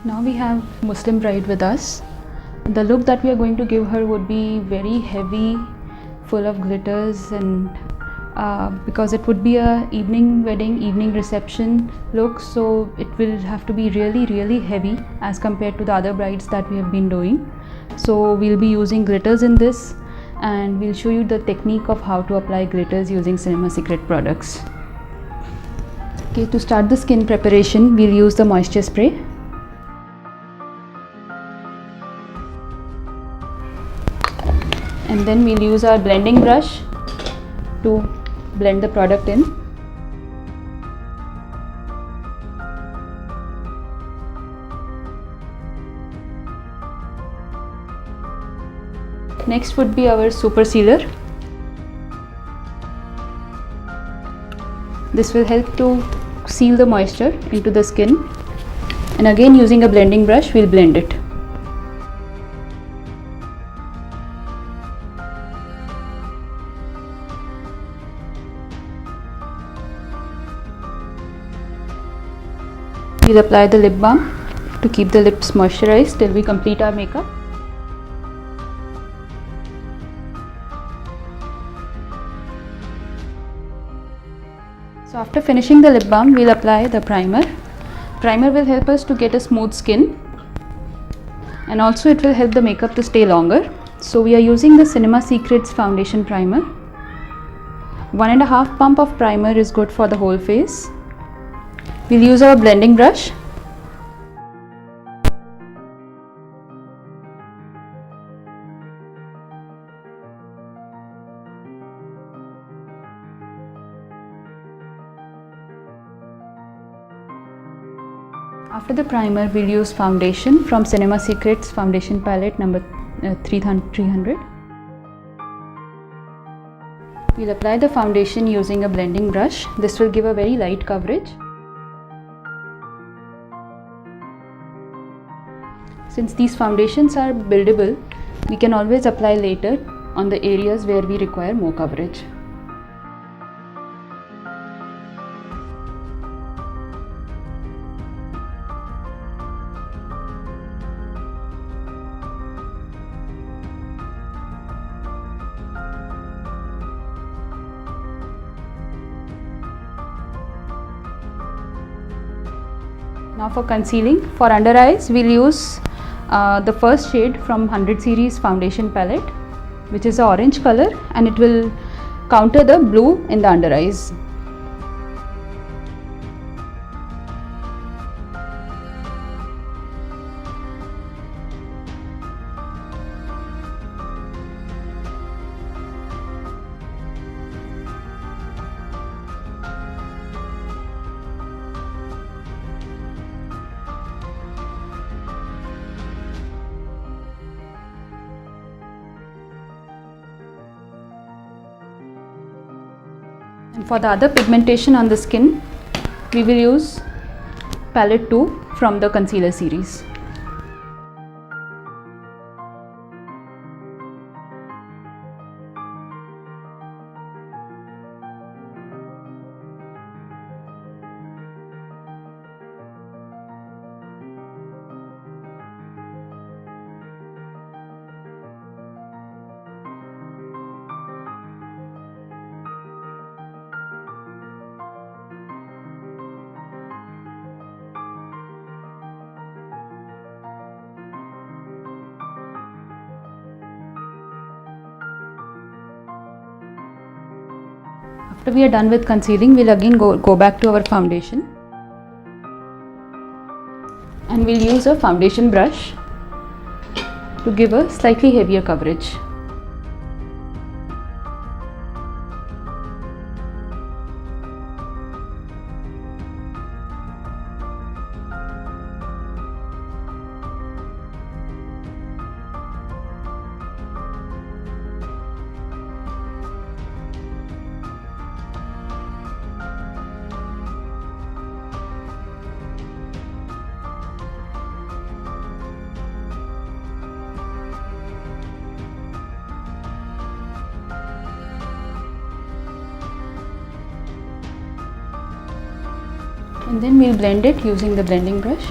Now we have Muslim bride with us. The look that we are going to give her would be very heavy, full of glitters, and because it would be a evening wedding, evening reception look, so it will have to be really heavy as compared to the other brides that we have been doing. So we'll be using glitters in this, and we'll show you the technique of how to apply glitters using Cinema Secret products. Okay, to start the skin preparation, we'll use the moisture spray. And then we'll use our blending brush to blend the product in. Next would be our super sealer. This will help to seal the moisture into the skin, and again using a blending brush we'll blend it. We'll apply the lip balm to keep the lips moisturized till we complete our makeup. So after finishing the lip balm, we'll apply the primer. Primer will help us to get a smooth skin, and also it will help the makeup to stay longer. So we are using the Cinema Secrets foundation primer. 1.5 pump of primer is good for the whole face. We'll use our blending brush. After the primer, we'll use foundation from Cinema Secrets foundation palette number 300. We'll apply the foundation using a blending brush. This will give a very light coverage. Since these foundations are buildable, we can always apply later on the areas where we require more coverage. Now for concealing, for under eyes, we'll use the first shade from 100 series foundation palette, which is the orange color, and it will counter the blue in the under eyes. And for the other pigmentation on the skin, we will use palette 2 from the concealer series. After we are done with concealing, we'll again go back to our foundation, and we'll use a foundation brush to give a slightly heavier coverage. and then we'll blend it using the blending brush.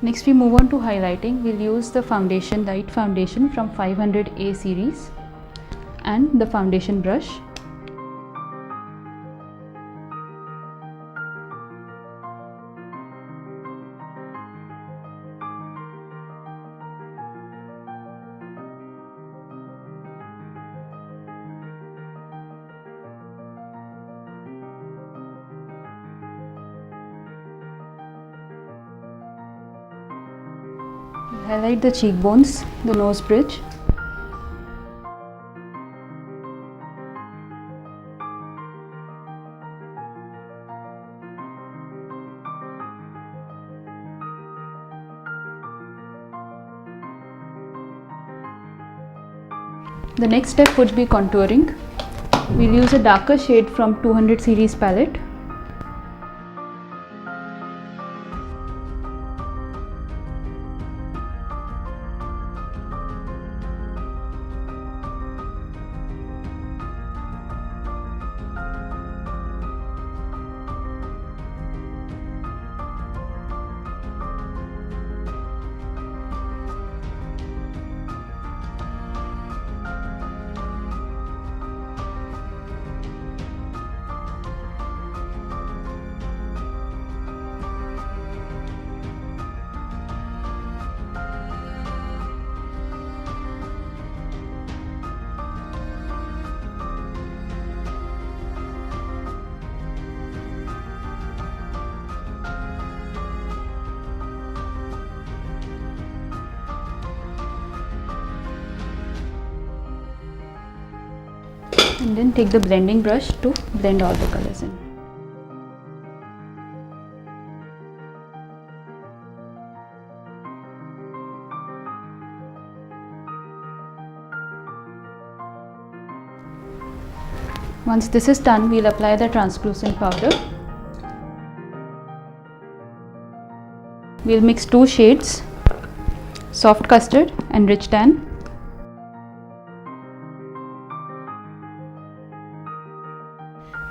Next we move on to highlighting. We'll use the foundation, light foundation from 500A series and the foundation brush. Highlight the cheekbones, the nose bridge. The next step would be contouring. We'll use a darker shade from 200 series palette. And then take the blending brush to blend all the colors in. Once this is done, we'll apply the translucent powder. We'll mix two shades, soft custard and rich tan.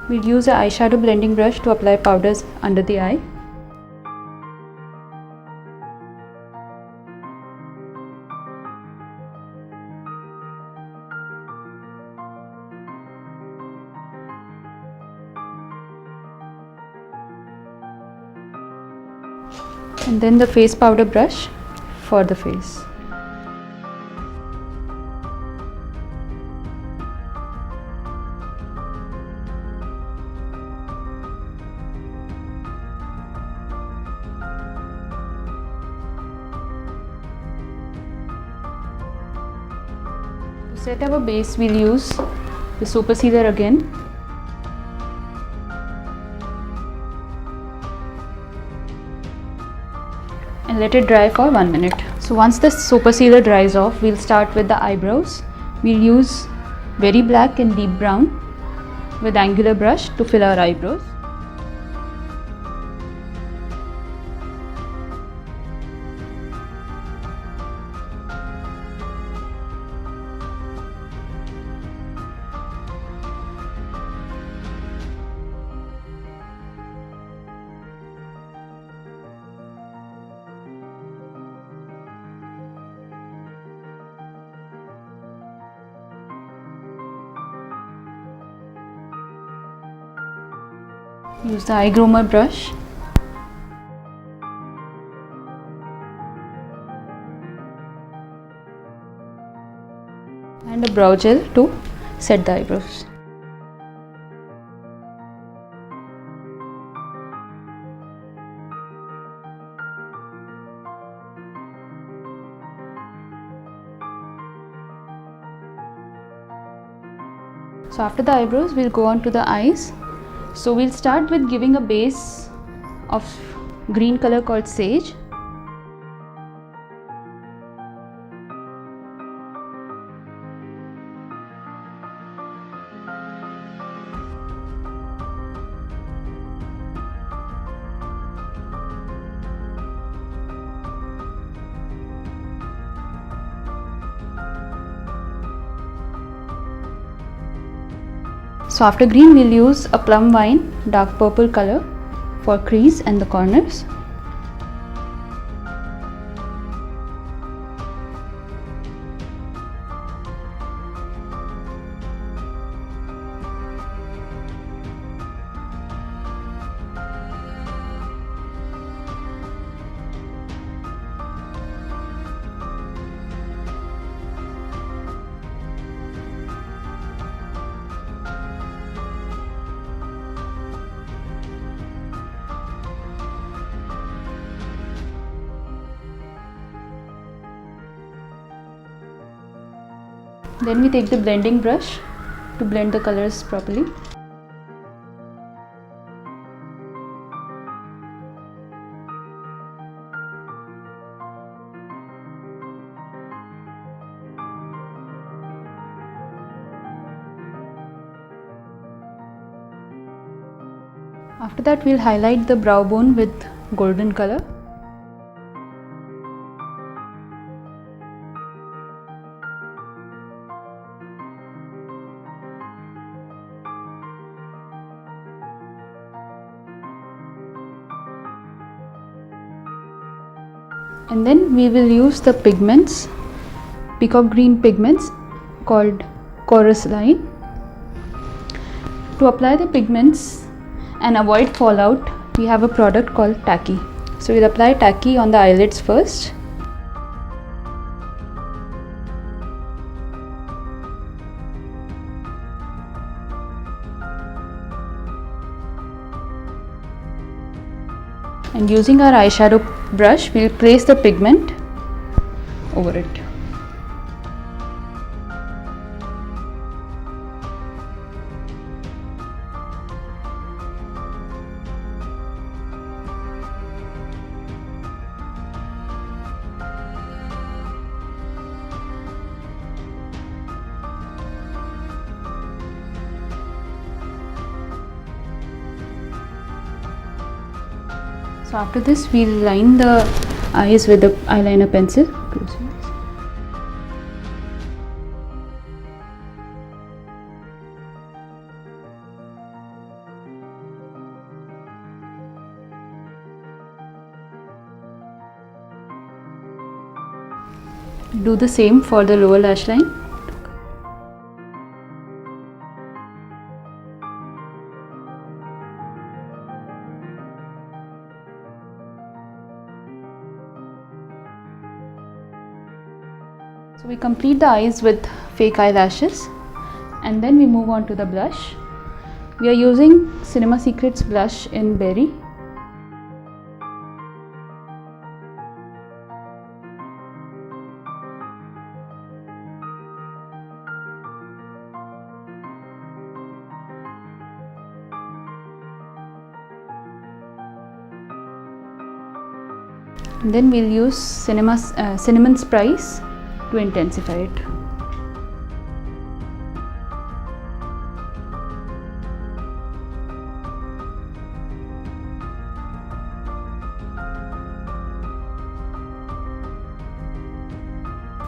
We'll use an eyeshadow blending brush to apply powders under the eye. And then the face powder brush for the face. To set our base, we'll use the super sealer again. And let it dry for 1 minute. So once the super sealer dries off, we'll start with the eyebrows. We'll use very black and deep brown with angular brush to fill our eyebrows. Use the eye groomer brush. And a brow gel to set the eyebrows. So after the eyebrows, we'll go on to the eyes. So we'll start with giving a base of green color called sage. So after green, we'll use a plum wine dark purple color for crease and the corners. Then we take the blending brush to blend the colors properly. After that, we'll highlight the brow bone with golden color. And then we will use the pigments, peacock green pigments called chorus line. To apply the pigments and avoid fallout, we have a product called Tacky. So we'll apply Tacky on the eyelids first. And using our eyeshadow brush, we'll place the pigment over it. So after this, we'll line the eyes with the eyeliner pencil. Do the same for the lower lash line. So we complete the eyes with fake eyelashes, and then we move on to the blush. We are using Cinema Secrets blush in Berry. And then we'll use Cinnamon Spice to intensify it.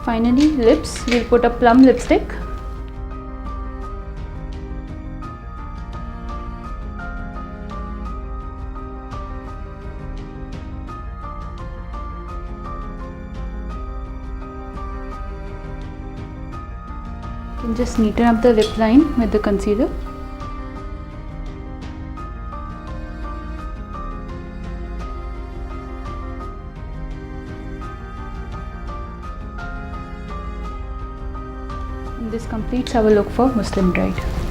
Finally, lips, we'll put a plum lipstick. You can just neaten up the lip line with the concealer. And this completes our look for Muslim Bride.